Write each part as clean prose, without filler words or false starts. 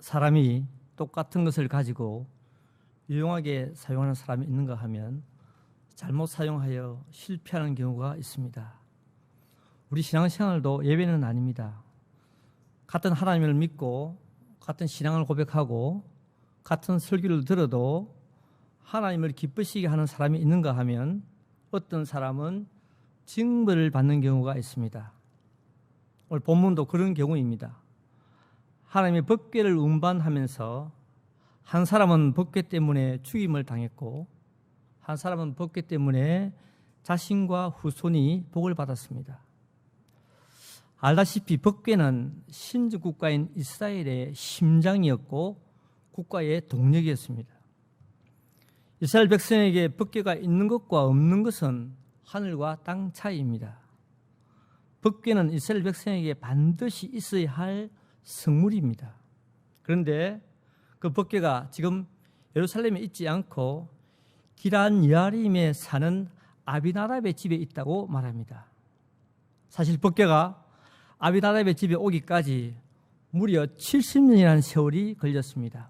사람이 똑같은 것을 가지고 유용하게 사용하는 사람이 있는가 하면 잘못 사용하여 실패하는 경우가 있습니다. 우리 신앙생활도 예외는 아닙니다. 같은 하나님을 믿고 같은 신앙을 고백하고 같은 설교를 들어도 하나님을 기쁘시게 하는 사람이 있는가 하면 어떤 사람은 징벌을 받는 경우가 있습니다. 오늘 본문도 그런 경우입니다. 하나님의 법궤를 운반하면서 한 사람은 법궤 때문에 죽임을 당했고 한 사람은 법궤 때문에 자신과 후손이 복을 받았습니다. 알다시피 법궤는 신주 국가인 이스라엘의 심장이었고 국가의 동력이었습니다. 이스라엘 백성에게 법궤가 있는 것과 없는 것은 하늘과 땅 차이입니다. 법궤는 이스라엘 백성에게 반드시 있어야 할 성물입니다. 그런데 그 법궤가 지금 예루살렘에 있지 않고 기란 여아림에 사는 아비나답의 집에 있다고 말합니다. 사실 법궤가 아비나답의 집에 오기까지 무려 70년이라는 세월이 걸렸습니다.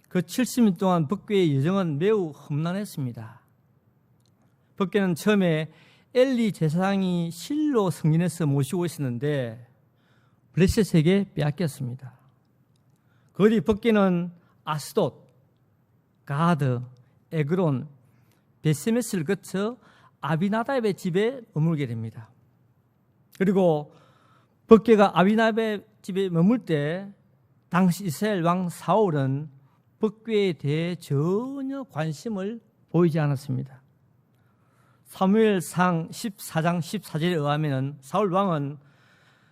그 70년 동안 법궤의 여정은 매우 험난했습니다. 법궤는 처음에 엘리 제사장이 실로 성전에서 모시고 있었는데 블레셋에게 빼앗겼습니다. 그 뒤 법궤는 아스돗, 가드, 에그론, 베세메스를 거쳐 아비나답의 집에 머물게 됩니다. 그리고 법궤가 아비나답의 집에 머물 때 당시 이스라엘 왕 사울은 법궤에 대해 전혀 관심을 보이지 않았습니다. 사무엘상 14장 14절에 의하면 사울 왕은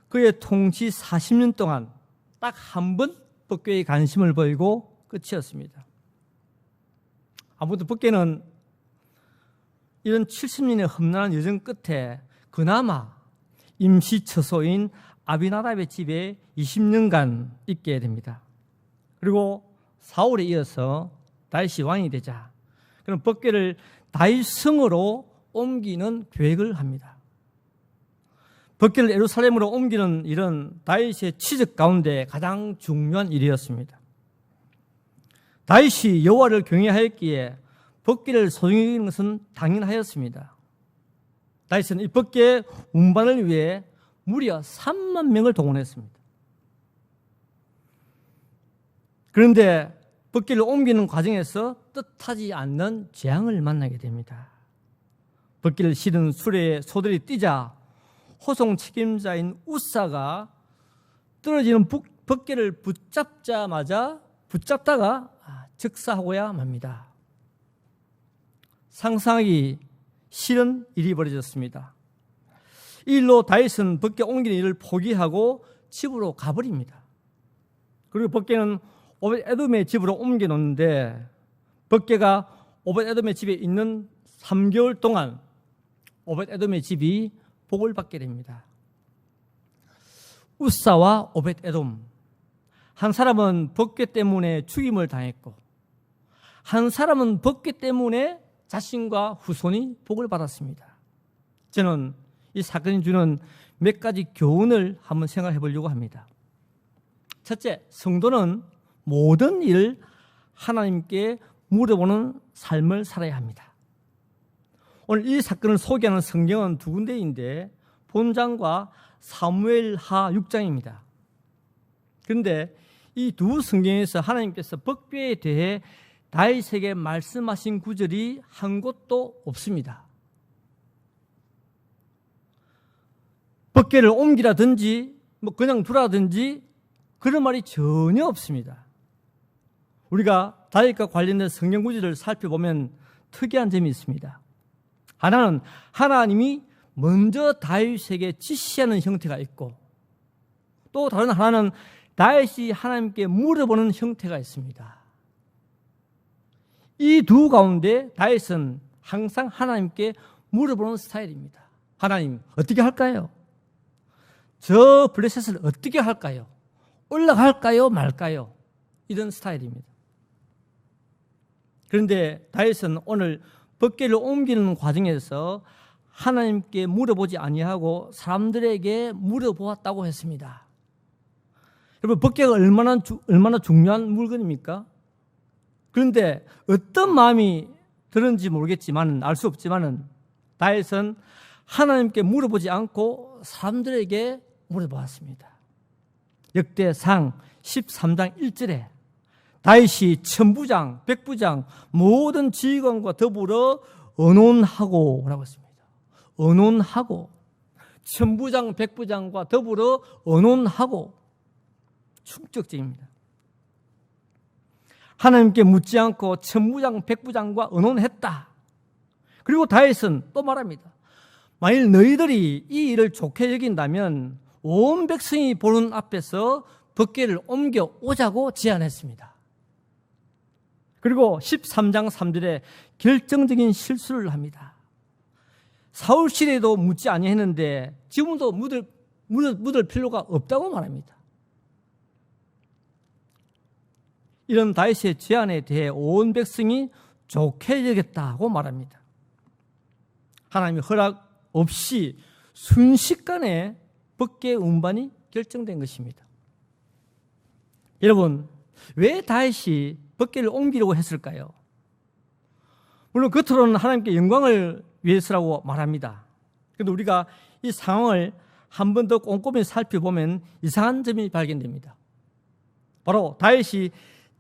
그의 통치 40년 동안 딱 한 번 법궤에 관심을 보이고 끝이었습니다. 아무튼 법궤는 이런 70년의 험난한 여정 끝에 그나마 임시 처소인 아비나답의 집에 20년간 있게 됩니다. 그리고 사울에 이어서 다윗이 왕이 되자 그럼 법궤를 다윗 성으로 옮기는 계획을 합니다. 법궤를 예루살렘으로 옮기는 일은 다윗의 치적 가운데 가장 중요한 일이었습니다. 다윗이 여호와를 경외하였기에 법궤를 소중히 여기는 것은 당연하였습니다. 다윗은 이 법궤 운반을 위해 무려 3만 명을 동원했습니다. 그런데 법궤를 옮기는 과정에서 뜻하지 않는 재앙을 만나게 됩니다. 법궤를 실은 수레에 소들이 뛰자 호송 책임자인 우사가 떨어지는 법궤를 붙잡다가 즉사하고야 맙니다. 상상하기 싫은 일이 벌어졌습니다. 이 일로 다윗은 법궤 옮기는 일을 포기하고 집으로 가버립니다. 그리고 법궤는 오벳에돔의 집으로 옮겨놓는데 법궤가 오벳에돔의 집에 있는 3개월 동안 오벳에돔의 집이 복을 받게 됩니다. 우사와 오벳에돔, 한 사람은 법궤 때문에 죽임을 당했고 한 사람은 법궤 때문에 자신과 후손이 복을 받았습니다. 저는 이 사건이 주는 몇 가지 교훈을 한번 생각해 보려고 합니다. 첫째, 성도는 모든 일을 하나님께 물어보는 삶을 살아야 합니다. 오늘 이 사건을 소개하는 성경은 두 군데인데 본장과 사무엘하 6장입니다. 그런데 이 두 성경에서 하나님께서 법궤에 대해 다윗에게 말씀하신 구절이 한 곳도 없습니다. 법궤를 옮기라든지 그냥 두라든지 그런 말이 전혀 없습니다. 우리가 다윗과 관련된 성경 구절을 살펴보면 특이한 점이 있습니다. 하나는 하나님이 먼저 다윗에게 지시하는 형태가 있고 또 다른 하나는 다윗이 하나님께 물어보는 형태가 있습니다. 이 두 가운데 다윗은 항상 하나님께 물어보는 스타일입니다. 하나님 어떻게 할까요? 저 블레셋을 어떻게 할까요? 올라갈까요? 말까요? 이런 스타일입니다. 그런데 다윗은 오늘 법궤를 옮기는 과정에서 하나님께 물어보지 아니하고 사람들에게 물어보았다고 했습니다. 여러분, 법궤가 얼마나 중요한 물건입니까? 그런데 어떤 마음이 들었는지 모르겠지만, 알 수 없지만은, 다윗은 하나님께 물어보지 않고 사람들에게 물어보았습니다. 역대상 13장 1절에 다윗이 천부장, 백부장, 모든 지휘관과 더불어 언론하고 라고 했습니다. 언론하고, 천부장, 백부장과 더불어 언론하고, 충격적입니다. 하나님께 묻지 않고 천부장, 백부장과 언론했다. 그리고 다윗은 또 말합니다. 만일 너희들이 이 일을 좋게 여긴다면 온 백성이 보는 앞에서 법궤를 옮겨 오자고 제안했습니다. 그리고 13장 3절에 결정적인 실수를 합니다. 사울실에도 묻지 아니했는데 지금도 묻을 필요가 없다고 말합니다. 이런 다윗의 제안에 대해 온 백성이 좋게 여겼다고 말합니다. 하나님의 허락 없이 순식간에 법궤 운반이 결정된 것입니다. 여러분, 왜 다윗이 법궤를 옮기려고 했을까요? 물론 겉으로는 하나님께 영광을 위해서라고 말합니다. 그런데 우리가 이 상황을 한 번 더 꼼꼼히 살펴보면 이상한 점이 발견됩니다. 바로 다윗이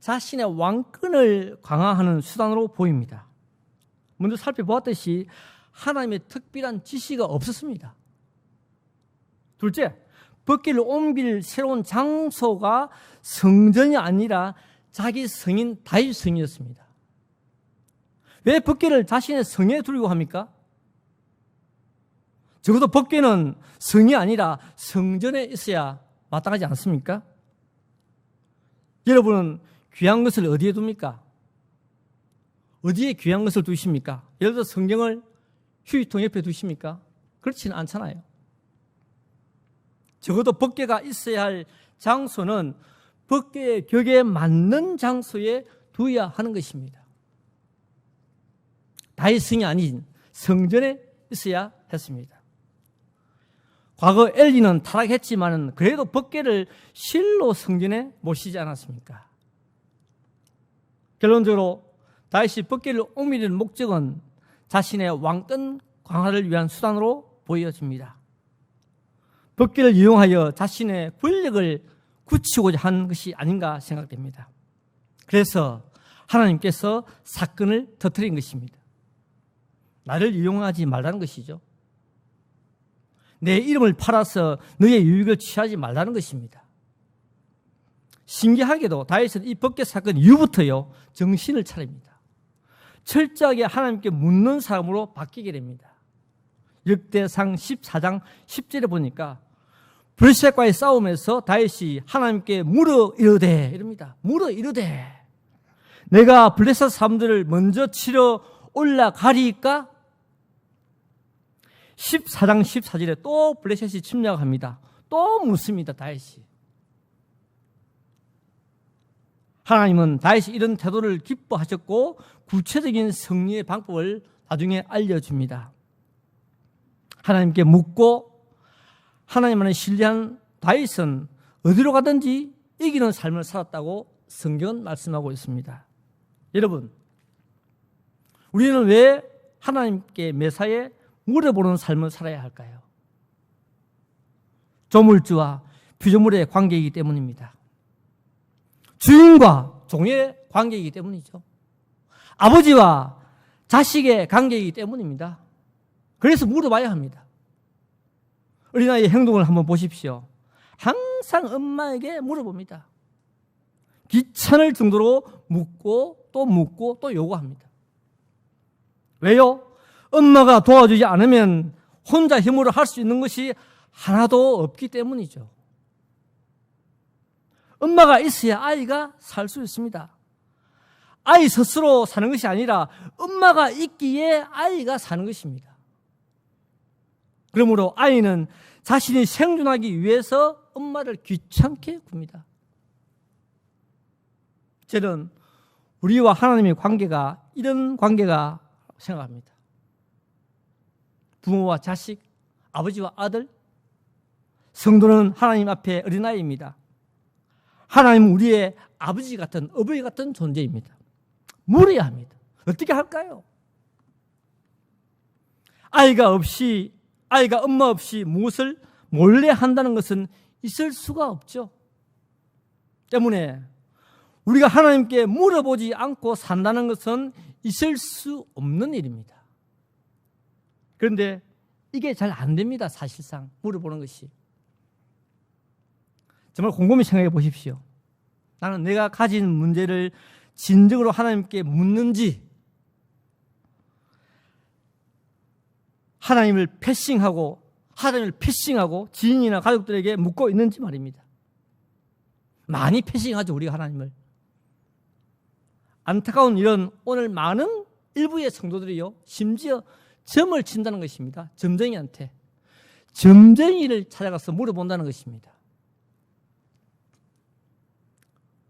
자신의 왕권을 강화하는 수단으로 보입니다. 먼저 살펴보았듯이 하나님의 특별한 지시가 없었습니다. 둘째, 법궤를 옮길 새로운 장소가 성전이 아니라 자기 성인 다윗 성이었습니다. 왜 법궤를 자신의 성에 두려고 합니까? 적어도 법궤는 성이 아니라 성전에 있어야 마땅하지 않습니까? 여러분은 귀한 것을 어디에 둡니까? 어디에 귀한 것을 두십니까? 예를 들어 성경을 휴지통 옆에 두십니까? 그렇지는 않잖아요. 적어도 법궤가 있어야 할 장소는 법궤의 격에 맞는 장소에 두어야 하는 것입니다. 다윗성이 아닌 성전에 있어야 했습니다. 과거 엘리는 타락했지만 그래도 법궤를 실로 성전에 모시지 않았습니까? 결론적으로 다윗이 법궤를 옮기는 목적은 자신의 왕권 강화를 위한 수단으로 보여집니다. 법궤를 이용하여 자신의 권력을 굳히고자 한 것이 아닌가 생각됩니다. 그래서 하나님께서 사건을 터뜨린 것입니다. 나를 이용하지 말라는 것이죠. 내 이름을 팔아서 너의 유익을 취하지 말라는 것입니다. 신기하게도 다윗은 이 법궤 사건 이후부터요 정신을 차립니다. 철저하게 하나님께 묻는 사람으로 바뀌게 됩니다. 역대상 14장 10절에 보니까 블레셋과의 싸움에서 다윗이 하나님께 물어 이르되 이럽니다. 물어 이르되 내가 블레셋 사람들을 먼저 치러 올라가리까? 14장 14절에 또 블레셋이 침략합니다. 또 묻습니다. 다윗이. 하나님은 다윗이 이런 태도를 기뻐하셨고 구체적인 승리의 방법을 나중에 알려줍니다. 하나님께 묻고 하나님 안에 신뢰한 다윗은 어디로 가든지 이기는 삶을 살았다고 성경은 말씀하고 있습니다. 여러분, 우리는 왜 하나님께 매사에 물어보는 삶을 살아야 할까요? 조물주와 피조물의 관계이기 때문입니다. 주인과 종의 관계이기 때문이죠. 아버지와 자식의 관계이기 때문입니다. 그래서 물어봐야 합니다. 어린아이의 행동을 한번 보십시오. 항상 엄마에게 물어봅니다. 귀찮을 정도로 묻고 또 요구합니다. 왜요? 엄마가 도와주지 않으면 혼자 힘으로 할 수 있는 것이 하나도 없기 때문이죠. 엄마가 있어야 아이가 살 수 있습니다. 아이 스스로 사는 것이 아니라 엄마가 있기에 아이가 사는 것입니다. 그러므로 아이는 자신이 생존하기 위해서 엄마를 귀찮게 굽니다. 저는 우리와 하나님의 관계가 이런 관계가 생각합니다. 부모와 자식, 아버지와 아들, 성도는 하나님 앞에 어린아이입니다. 하나님은 우리의 아버지 같은, 어버이 같은 존재입니다. 물어야 합니다. 어떻게 할까요? 아이가 엄마 없이 무엇을 몰래 한다는 것은 있을 수가 없죠. 때문에 우리가 하나님께 물어보지 않고 산다는 것은 있을 수 없는 일입니다. 그런데 이게 잘 안 됩니다. 사실상 물어보는 것이. 정말 곰곰이 생각해 보십시오. 나는 내가 가진 문제를 진정으로 하나님께 묻는지, 하나님을 패싱하고 지인이나 가족들에게 묻고 있는지 말입니다. 많이 패싱하죠, 우리가 하나님을. 안타까운 일은 오늘 많은 일부의 성도들이요, 심지어 점을 친다는 것입니다. 점쟁이한테 점쟁이를 찾아가서 물어본다는 것입니다.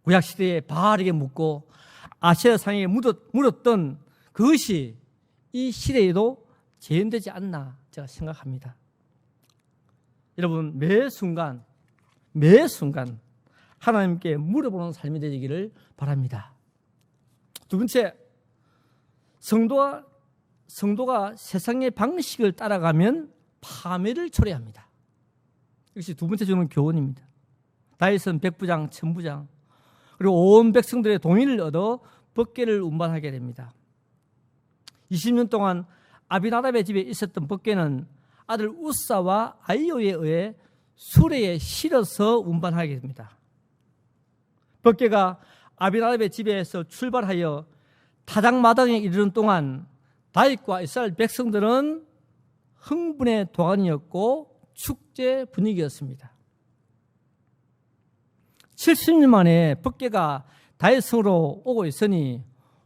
구약시대에 바알에게 묻고 아세라상에게 물었던 그것이 이 시대에도 재현되지 않나 제가 생각합니다. 여러분, 매 순간 하나님께 물어보는 삶이 되기를 바랍니다. 두 번째, 성도가 세상의 방식을 따라가면 파멸을 초래합니다. 이것이 두 번째 주는 교훈입니다. 다윗은 백부장, 천부장, 그리고 온 백성들의 동의를 얻어 법궤를 운반하게 됩니다. 20년 동안 아비나답의 집에 있었던 법궤는 아들 우사와 아이오에 의해 수레에 실어서 운반하게 됩니다. 법궤가 아비나답의 집에서 출발하여 타작마당에 이르는 동안 다윗과 이스라엘 백성들은 흥분의 도가니였고 축제 분위기였습니다. 70년 만에 법궤가 다윗성으로 오고 있으니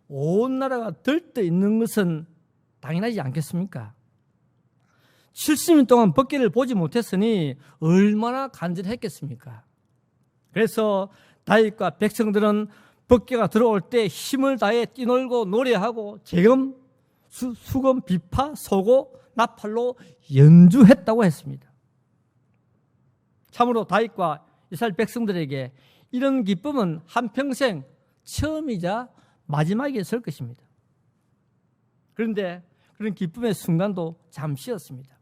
온 나라가 들떠 있는 것은 당연하지 않겠습니까? 70년 동안 법궤를 보지 못했으니 얼마나 간절했겠습니까? 그래서 다윗과 백성들은 법궤가 들어올 때 힘을 다해 뛰놀고 노래하고 재금, 수금, 비파, 소고, 나팔로 연주했다고 했습니다. 참으로 다윗과 이스라엘 백성들에게 이런 기쁨은 한평생 처음이자 마지막이었을 것입니다. 그런데 그런 기쁨의 순간도 잠시였습니다.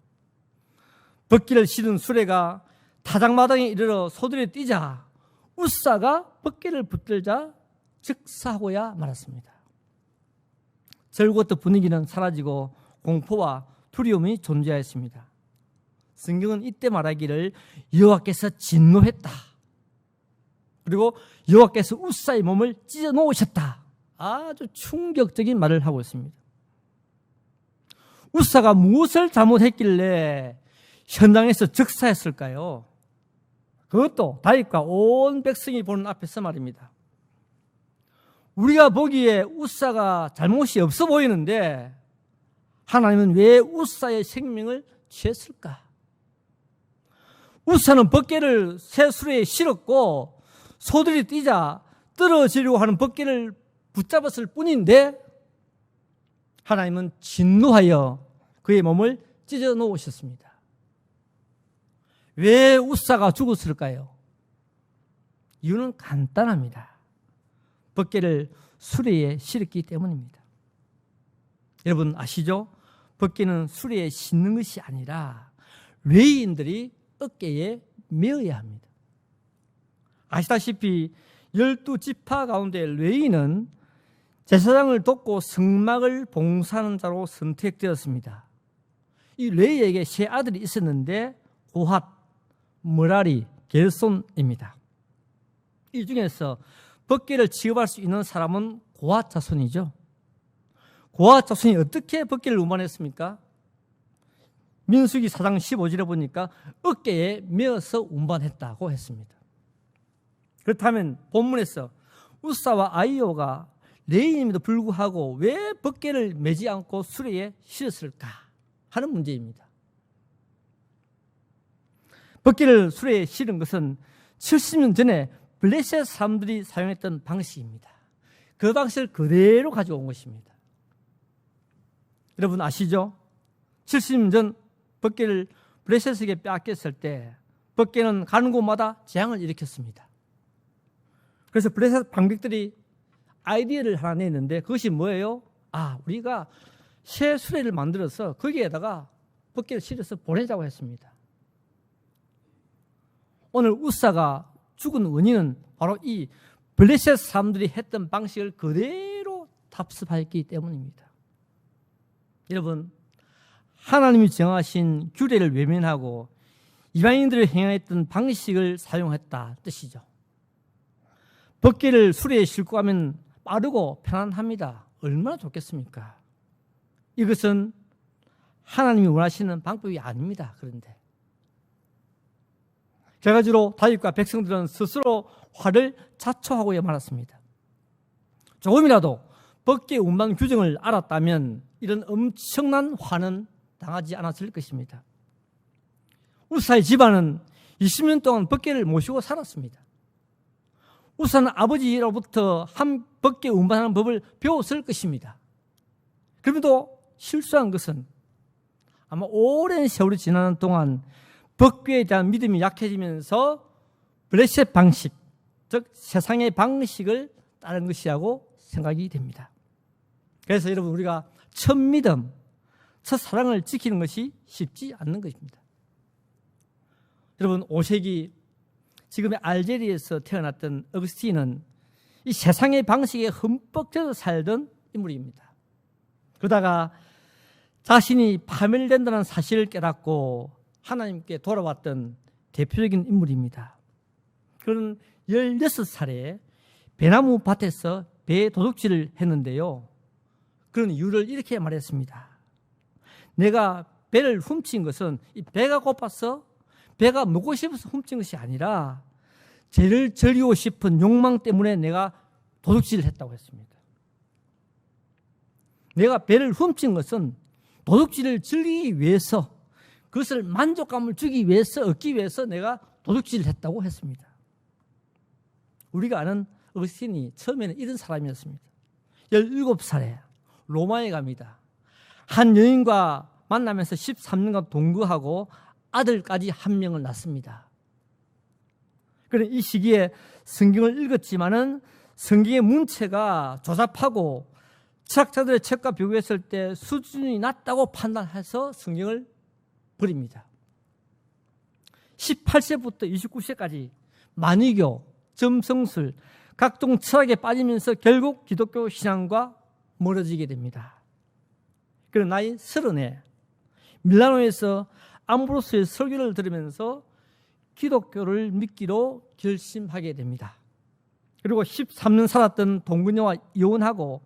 법궤를 실은 수레가 타작마당에 이르러 소들이 뛰자 우사가 법궤를 붙들자 즉사하고야 말았습니다. 즐거웠던 분위기는 사라지고 공포와 두려움이 존재하였습니다. 성경은 이때 말하기를 여호와께서 진노했다. 그리고 여호와께서 우사의 몸을 찢어 놓으셨다. 아주 충격적인 말을 하고 있습니다. 우사가 무엇을 잘못했길래 현장에서 즉사했을까요? 그것도 다윗과 온 백성이 보는 앞에서 말입니다. 우리가 보기에 우사가 잘못이 없어 보이는데 하나님은 왜 우사의 생명을 취했을까? 우사는 법궤를 새 수레에 실었고 소들이 뛰자 떨어지려고 하는 법궤를 붙잡았을 뿐인데 하나님은 진노하여 그의 몸을 찢어 놓으셨습니다. 왜 우사가 죽었을까요? 이유는 간단합니다. 법궤를 수레에 실었기 때문입니다. 여러분 아시죠? 법궤는 수레에 싣는 것이 아니라 레위인들이 어깨에 메어야 합니다. 아시다시피 12지파 가운데 레위인은 제사장을 돕고 성막을 봉사하는 자로 선택되었습니다. 이 레위에게 세 아들이 있었는데 고핫, 머라리, 게르손입니다. 이 중에서 법궤를 취급할 수 있는 사람은 고핫 자손이죠. 고핫 자손이 어떻게 법궤를 운반했습니까? 민수기 4장 15절에 보니까 어깨에 메어서 운반했다고 했습니다. 그렇다면 본문에서 우사와 아이오가 레위인임에도 불구하고 왜 법궤를 메지 않고 수레에 실었을까 하는 문제입니다. 법궤를 수레에 실은 것은 70년 전에 블레셋 사람들이 사용했던 방식입니다. 그 방식을 그대로 가져온 것입니다. 여러분 아시죠? 70년 전 법궤를 블레셋에게 빼앗겼을 때 법궤는 가는 곳마다 재앙을 일으켰습니다. 그래서 블레셋 방백들이 아이디어를 하나 냈는데 그것이 뭐예요? 우리가 새 수레를 만들어서 거기에다가 덮개를 실어서 보내자고 했습니다. 오늘 우사가 죽은 원인은 바로 이 블레셋 사람들이 했던 방식을 그대로 답습했기 때문입니다. 여러분, 하나님이 정하신 규례를 외면하고 이방인들을 행하였던 방식을 사용했다 뜻이죠. 덮개를 수레에 싣고 가면 빠르고 편안합니다. 얼마나 좋겠습니까? 이것은 하나님이 원하시는 방법이 아닙니다. 그런데 결과적으로 다윗과 백성들은 스스로 화를 자초하고 말았습니다. 조금이라도 덮개 운반 규정을 알았다면 이런 엄청난 화는 당하지 않았을 것입니다. 우사의 집안은 20년 동안 덮개를 모시고 살았습니다. 우사는 아버지로부터 한 덮개 운반하는 법을 배웠을 것입니다. 그럼에도 실수한 것은 아마 오랜 세월이 지나는 동안 덮개에 대한 믿음이 약해지면서 블레셋 방식, 즉 세상의 방식을 따른 것이라고 생각이 됩니다. 그래서 여러분, 우리가 첫 믿음, 첫 사랑을 지키는 것이 쉽지 않는 것입니다. 여러분, 5세기 지금의 알제리에서 태어났던 어거스틴은 이 세상의 방식에 흠뻑 젖어 살던 인물입니다. 그러다가 자신이 파멸된다는 사실을 깨닫고 하나님께 돌아왔던 대표적인 인물입니다. 그는 16살에 배나무 밭에서 배 도둑질을 했는데요. 그런 이유를 이렇게 말했습니다. 내가 배를 훔친 것은 이 배가 고파서 배가 먹고 싶어서 훔친 것이 아니라 죄를 저리고 싶은 욕망 때문에 내가 도둑질을 했다고 했습니다. 내가 배를 훔친 것은 도둑질을 즐기기 위해서, 그것을 만족감을 주기 위해서, 얻기 위해서 내가 도둑질을 했다고 했습니다. 우리가 아는 어거스틴이 처음에는 이런 사람이었습니다. 17살에 로마에 갑니다. 한 여인과 만나면서 13년간 동거하고 아들까지 한 명을 낳습니다. 그런데 이 시기에 성경을 읽었지만은 성경의 문체가 조잡하고 철학자들의 책과 비교했을 때 수준이 낮다고 판단해서 성경을 버립니다. 18세부터 29세까지 만이교, 점성술, 각종 철학에 빠지면서 결국 기독교 신앙과 멀어지게 됩니다. 그런 나이 30에 밀라노에서 암브로스의 설교를 들으면서 기독교를 믿기로 결심하게 됩니다. 그리고 13년 살았던 동거녀와 이혼하고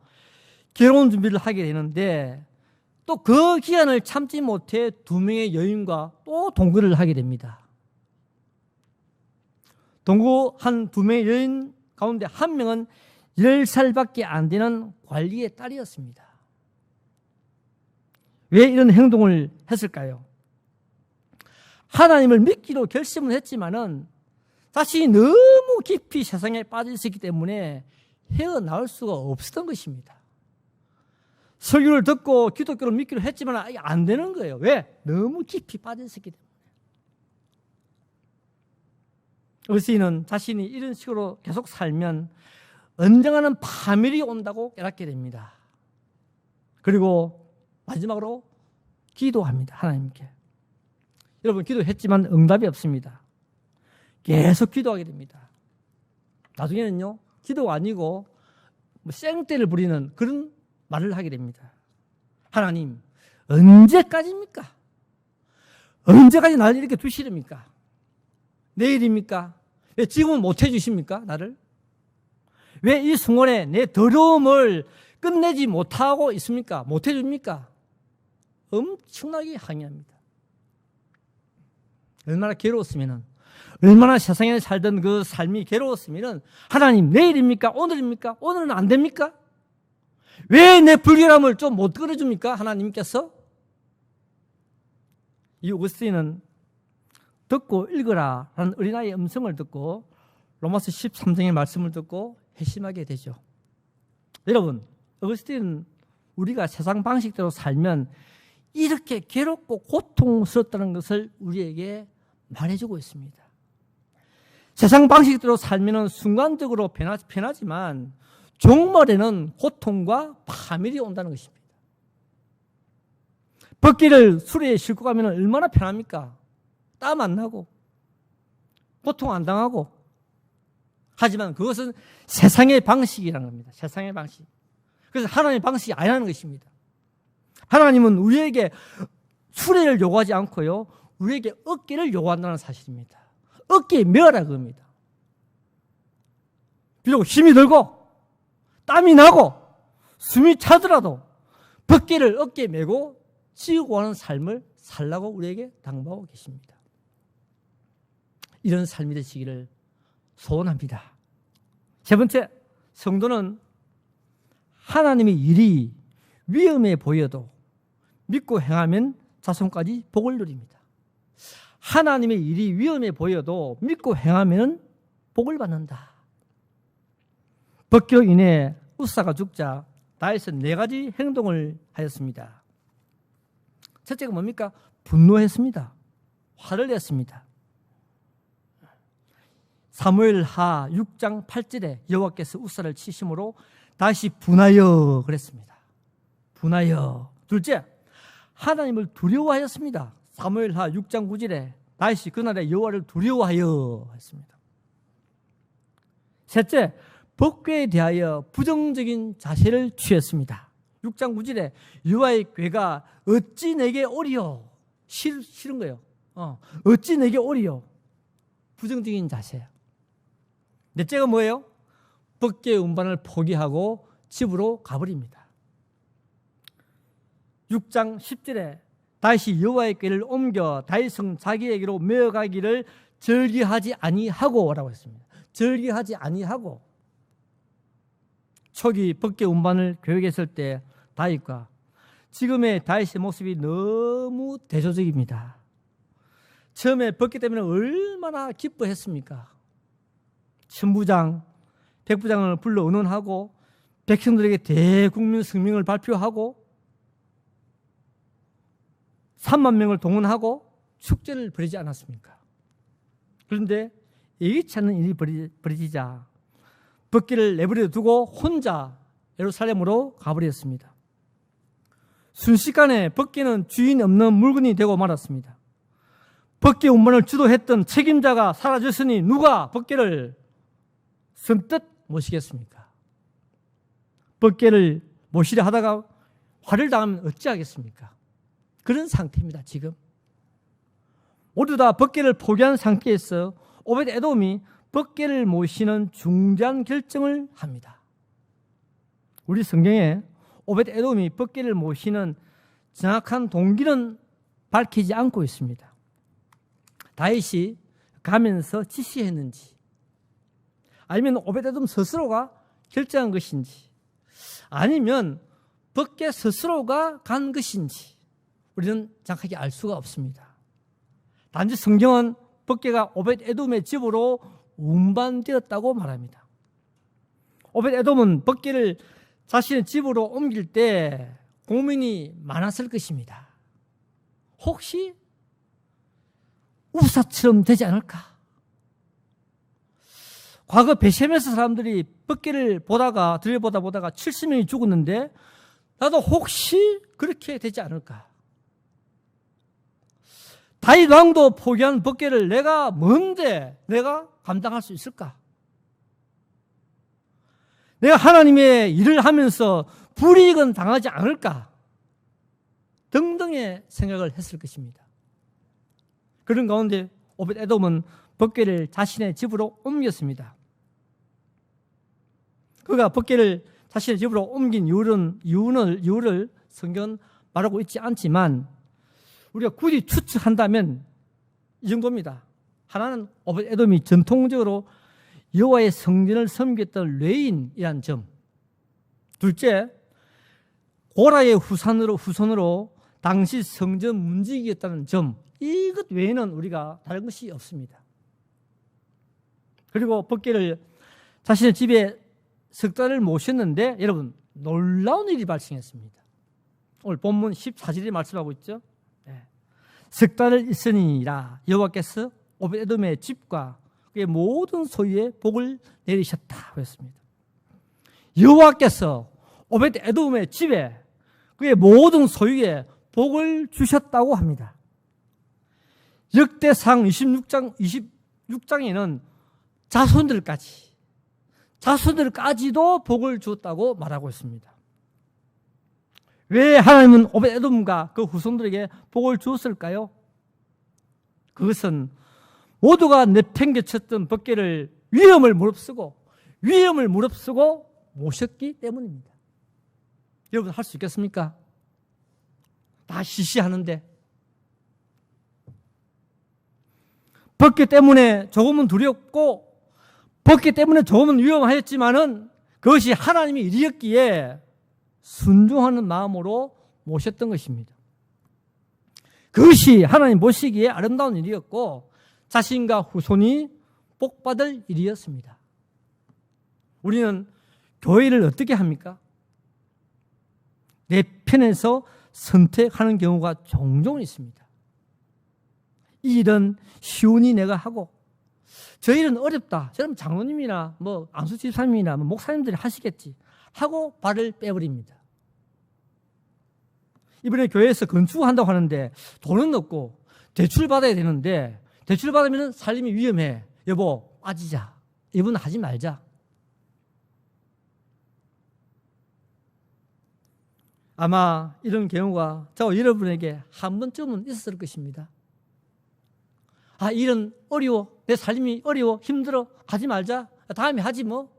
결혼 준비를 하게 되는데 또 그 기간을 참지 못해 2명의 여인과 또 동거를 하게 됩니다. 동거한 2명의 여인 가운데 한 명은 10살밖에 안 되는 관리의 딸이었습니다. 왜 이런 행동을 했을까요? 하나님을 믿기로 결심을 했지만은 자신이 너무 깊이 세상에 빠져 있었기 때문에 헤어나올 수가 없었던 것입니다. 설교를 듣고 기독교를 믿기로 했지만 안 되는 거예요. 왜? 너무 깊이 빠져 있었기 때문에. 어거스틴은 자신이 이런 식으로 계속 살면 언젠가는 파멸이 온다고 깨닫게 됩니다. 그리고 마지막으로 기도합니다. 하나님께. 여러분, 기도했지만 응답이 없습니다. 계속 기도하게 됩니다. 나중에는요, 기도가 아니고 생떼를 부리는 그런 말을 하게 됩니다. 하나님, 언제까지입니까? 언제까지 나를 이렇게 두시렵니까? 내일입니까? 왜 지금은 못 해주십니까? 나를? 왜 이 순간에 내 더러움을 끝내지 못하고 있습니까? 못 해줍니까? 엄청나게 항의합니다. 얼마나 괴로웠으면은, 얼마나 세상에 살던 그 삶이 괴로웠으면은, 하나님, 내일입니까? 오늘입니까? 오늘은 안 됩니까? 왜 내 불결함을 좀 못 끊어줍니까? 하나님께서? 이 어거스틴은 듣고 읽어라 라는 어린아이의 음성을 듣고 로마서 13장의 말씀을 듣고 회심하게 되죠. 여러분, 어거스틴은 우리가 세상 방식대로 살면 이렇게 괴롭고 고통스럽다는 것을 우리에게 말해주고 있습니다. 세상 방식대로 살면 순간적으로 편하지만 종말에는 고통과 파멸이 온다는 것입니다. 벗기를 수레에 싣고 가면 얼마나 편합니까? 땀 안 나고 고통 안 당하고. 하지만 그것은 세상의 방식이라는 겁니다. 세상의 방식. 그래서 하나님의 방식이 아니라는 것입니다. 하나님은 우리에게 수레를 요구하지 않고요, 우리에게 어깨를 요구한다는 사실입니다. 어깨에 메어라 그겁니다. 비록 힘이 들고 땀이 나고 숨이 차더라도 벗개를 어깨에 메고 지우고 하는 삶을 살라고 우리에게 당부하고 계십니다. 이런 삶이 되시기를 소원합니다. 세 번째, 성도는 하나님의 일이 위험해 보여도 믿고 행하면 자손까지 복을 누립니다. 하나님의 일이 위험해 보여도 믿고 행하면 복을 받는다. 벗기로 인해 웃사가 죽자 다윗은 4가지 행동을 하였습니다. 첫째가 뭡니까? 분노했습니다. 화를 냈습니다. 사무엘하 6장 8절에 여호와께서 웃사를 치심으로 다시 분하여 그랬습니다. 분하여. 둘째, 하나님을 두려워하였습니다. 사무엘하 6장 9절에 다윗이 그날에 여호와를 두려워하여 했습니다. 셋째, 법궤에 대하여 부정적인 자세를 취했습니다. 6장 9절에 여호와의 궤가 어찌 내게 오리요? 싫은 거예요. 어찌 내게 오리요? 부정적인 자세. 넷째가 뭐예요? 법궤의 운반을 포기하고 집으로 가버립니다. 6장 10절에 다윗이 여호와의 궤를 옮겨 다윗성 자기에게로 메어가기를 절기하지 아니하고라고 했습니다. 절기하지 아니하고. 초기 법궤 운반을 계획했을 때 다윗과 지금의 다윗의 모습이 너무 대조적입니다. 처음에 법궤 때문에 얼마나 기뻐했습니까? 천부장, 백부장을 불러 의논하고 백성들에게 대국민 성명을 발표하고 3만 명을 동원하고 축제를 벌이지 않았습니까? 그런데 예기치 않는 일이 벌어지자 벗기를 내버려 두고 혼자 예루살렘으로 가버렸습니다. 순식간에 벗기는 주인 없는 물건이 되고 말았습니다. 벗기 운반을 주도했던 책임자가 사라졌으니 누가 벗기를 선뜻 모시겠습니까? 벗기를 모시려 하다가 화를 당하면 어찌하겠습니까? 그런 상태입니다. 지금 모두 다 벗개를 포기한 상태에서 오벳 에돔이 벗개를 모시는 중대한 결정을 합니다. 우리 성경에 오벳 에돔이 벗개를 모시는 정확한 동기는 밝히지 않고 있습니다. 다윗이 가면서 지시했는지 아니면 오벳 에돔 스스로가 결정한 것인지 아니면 벗개 스스로가 간 것인지 우리는 정확하게 알 수가 없습니다. 단지 성경은 벗개가 오벳 에돔의 집으로 운반되었다고 말합니다. 오벳 에돔은 벗개를 자신의 집으로 옮길 때 고민이 많았을 것입니다. 혹시 우사처럼 되지 않을까? 과거 베셈에서 사람들이 벗개를 들여보다가 70명이 죽었는데 나도 혹시 그렇게 되지 않을까? 다윗 왕도 포기한 벗개를 내가 감당할 수 있을까? 내가 하나님의 일을 하면서 불이익은 당하지 않을까? 등등의 생각을 했을 것입니다. 그런 가운데 오벳 에돔은 벗개를 자신의 집으로 옮겼습니다. 그가 벗개를 자신의 집으로 옮긴 이유를 성경은 말하고 있지 않지만 우리가 굳이 추측한다면 이 정도입니다. 하나는 오벳 에돔이 전통적으로 여호와의 성전을 섬겼던 레인이라는 점. 둘째, 고라의 후손으로 당시 성전 문지기였다는 점. 이것 외에는 우리가 다른 것이 없습니다. 그리고 벗개를 자신의 집에 석 달을 모셨는데 여러분 놀라운 일이 발생했습니다. 오늘 본문 14절에 말씀하고 있죠. 석 달을 있으니라 여호와께서 오벳 에돔의 집과 그의 모든 소유에 복을 내리셨다 했습니다. 여호와께서 오벳 에돔의 집에 그의 모든 소유에 복을 주셨다고 합니다. 역대상 26장에는 자손들까지도 복을 주었다고 말하고 있습니다. 왜 하나님은 오벳 에돔과 그 후손들에게 복을 주었을까요? 그것은 모두가 내팽개쳤던 법궤를 위험을 무릅쓰고 모셨기 때문입니다. 여러분 할 수 있겠습니까? 다 시시하는데 법궤 때문에 조금은 두렵고 법궤 때문에 조금은 위험하였지만은 그것이 하나님의 일이었기에 순종하는 마음으로 모셨던 것입니다. 그것이 하나님 모시기에 아름다운 일이었고 자신과 후손이 복받을 일이었습니다. 우리는 교회를 어떻게 합니까? 내 편에서 선택하는 경우가 종종 있습니다. 이 일은 쉬우니 내가 하고 저 일은 어렵다. 저는 장로님이나 안수 집사님이나 목사님들이 하시겠지 하고 발을 빼버립니다. 이번에 교회에서 건축한다고 하는데 돈은 없고 대출 받아야 되는데 대출 받으면 살림이 위험해. 여보 빠지자. 이번 하지 말자. 아마 이런 경우가 저와 여러분에게 한 번쯤은 있었을 것입니다. 아, 일은 어려워. 내 삶이 어려워. 힘들어. 하지 말자. 다음에 하지 뭐.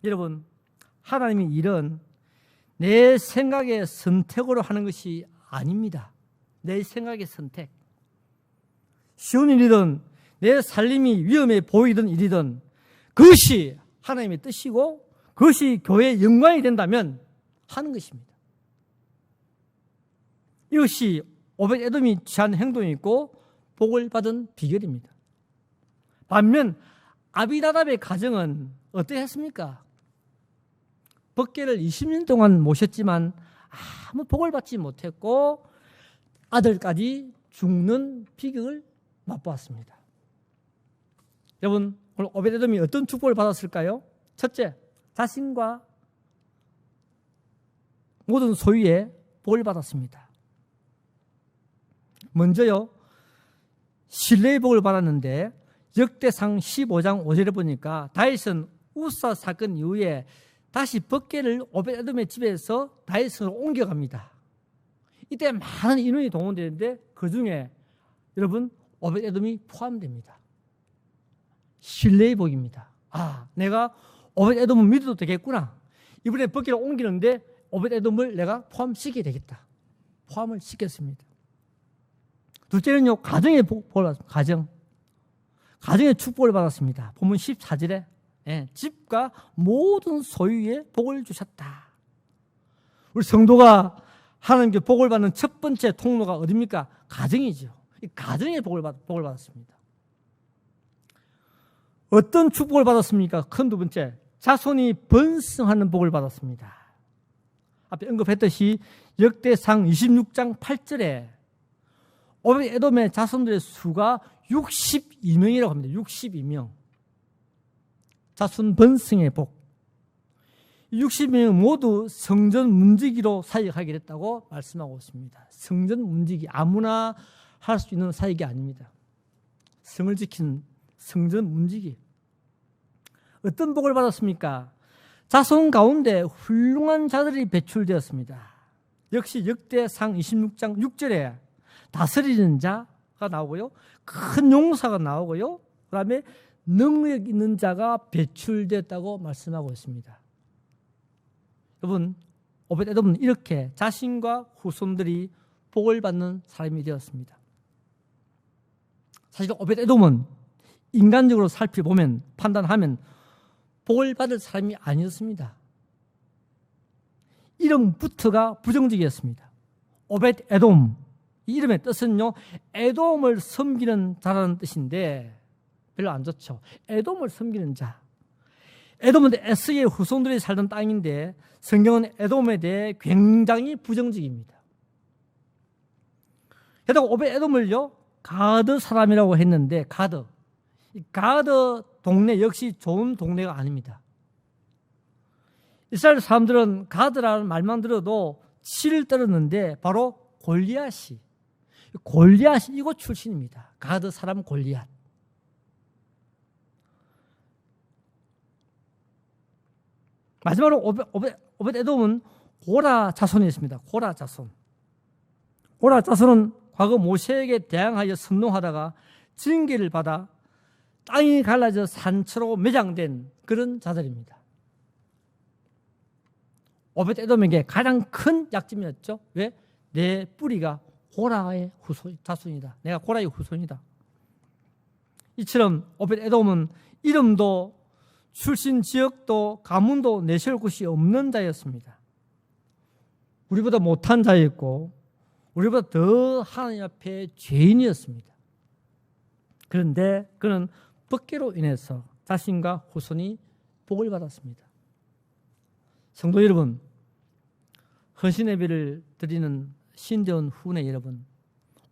여러분, 하나님의 일은 내 생각의 선택으로 하는 것이 아닙니다. 내 생각의 선택. 쉬운 일이든 내 살림이 위험해 보이던 일이든 그것이 하나님의 뜻이고 그것이 교회의 영광이 된다면 하는 것입니다. 이것이 오벳 에돔이 취한 행동이고 복을 받은 비결입니다. 반면 아비나답의 가정은 어떠했습니까? 법궤를 20년 동안 모셨지만 아무 복을 받지 못했고 아들까지 죽는 비극을 맛보았습니다. 여러분, 오늘 오벳 에돔이 어떤 축복을 받았을까요? 첫째, 자신과 모든 소유에 복을 받았습니다. 먼저요, 신뢰의 복을 받았는데 역대상 15장 5절에 보니까 다윗은 우사 사건 이후에 다시 법궤를 오벳 에돔의 집에서 다윗으로 옮겨갑니다. 이때 많은 인원이 동원되는데 그 중에 여러분 오벳 에돔이 포함됩니다. 신뢰의 복입니다. 아, 내가 오벳 에돔을 믿어도 되겠구나. 이번에 법궤를 옮기는데 오벳 에돔을 내가 포함시키게 되겠다. 포함을 시켰습니다. 둘째는요, 가정의 복을 받았습니다. 가정의 축복을 받았습니다. 본문 14절에 집과 모든 소유에 복을 주셨다. 우리 성도가 하나님께 복을 받는 첫 번째 통로가 어디입니까? 가정이죠. 이 가정의 복을 받았습니다. 어떤 축복을 받았습니까? 큰 두 번째, 자손이 번성하는 복을 받았습니다. 앞에 언급했듯이 역대상 26장 8절에 오벳 에돔의 자손들의 수가 62명이라고 합니다. 62명. 자손 번성의 복. 60명은 모두 성전 문지기로 사역하게 됐다고 말씀하고 있습니다. 성전 문지기, 아무나 할 수 있는 사역이 아닙니다. 성을 지키는 성전 문지기. 어떤 복을 받았습니까? 자손 가운데 훌륭한 자들이 배출되었습니다. 역시 역대상 26장 6절에 다스리는 자가 나오고요, 큰 용사가 나오고요, 그 다음에 능력 있는 자가 배출됐다고 말씀하고 있습니다. 여러분, 오벳 에돔은 이렇게 자신과 후손들이 복을 받는 사람이 되었습니다. 사실 오벳 에돔은 인간적으로 살펴보면, 판단하면 복을 받을 사람이 아니었습니다. 이름부터가 부정적이었습니다. 오벳 에돔, 이 이름의 뜻은요, 에돔을 섬기는 자라는 뜻인데 별로 안 좋죠. 에돔을 섬기는 자. 에돔은 에스의 후손들이 살던 땅인데 성경은 에돔에 대해 굉장히 부정적입니다. 게다가 오벳 에돔을요, 가드 사람이라고 했는데 이 가드 동네 역시 좋은 동네가 아닙니다. 이스라엘 사람들은 가드라는 말만 들어도 치를 떨었는데 바로 골리앗이 이곳 출신입니다. 가드 사람 골리앗. 마지막으로 오벳 에돔은 고라 자손이 있습니다. 고라 자손은 과거 모세에게 대항하여 선동하다가 징계를 받아 땅이 갈라져 산처로 매장된 그런 자들입니다. 오벳 에돔에게 가장 큰 약점이었죠. 왜? 내 뿌리가 고라의 자손이다. 내가 고라의 후손이다. 이처럼 오벳 에돔은 이름도 출신 지역도 가문도 내세울 곳이 없는 자였습니다. 우리보다 못한 자였고 우리보다 더 하나님 앞에 죄인이었습니다. 그런데 그는 법궤로 인해서 자신과 후손이 복을 받았습니다. 성도 여러분, 헌신 예배를 드리는 신대원 후원회 여러분,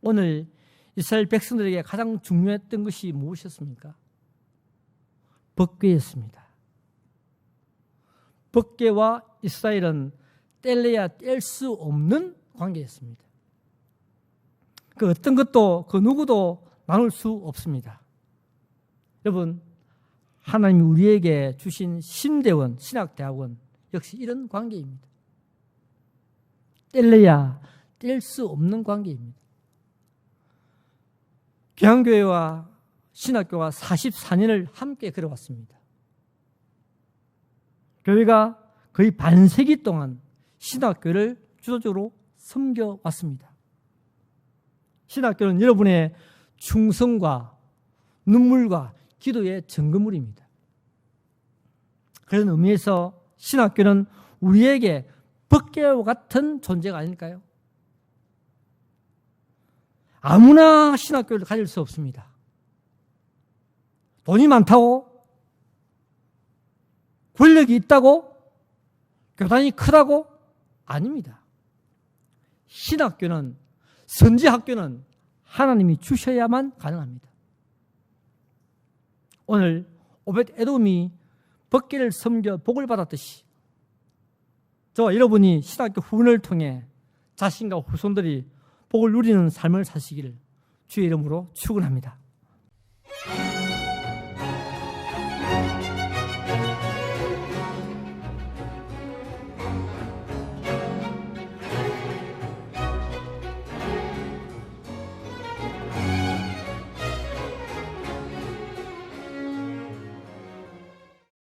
오늘 이스라엘 백성들에게 가장 중요했던 것이 무엇이었습니까? 법궤였습니다. 법궤와 이스라엘은 뗄래야 뗄 수 없는 관계였습니다. 그 어떤 것도 그 누구도 나눌 수 없습니다. 여러분, 하나님이 우리에게 주신 신대원, 신학대학원 역시 이런 관계입니다. 뗄래야 뗄 수 없는 관계입니다. 귀한교회와 신학교가 44년을 함께 걸어왔습니다. 교회가 거의 반세기 동안 신학교를 주도적으로 섬겨왔습니다. 신학교는 여러분의 충성과 눈물과 기도의 증거물입니다. 그런 의미에서 신학교는 우리에게 법궤와 같은 존재가 아닐까요? 아무나 신학교를 가질 수 없습니다. 돈이 많다고, 권력이 있다고, 교단이 크다고? 아닙니다. 신학교는, 선지학교는 하나님이 주셔야만 가능합니다. 오늘 오벳 에돔이 법궤를 섬겨 복을 받았듯이 저와 여러분이 신학교 후원을 통해 자신과 후손들이 복을 누리는 삶을 사시기를 주의 이름으로 축원합니다.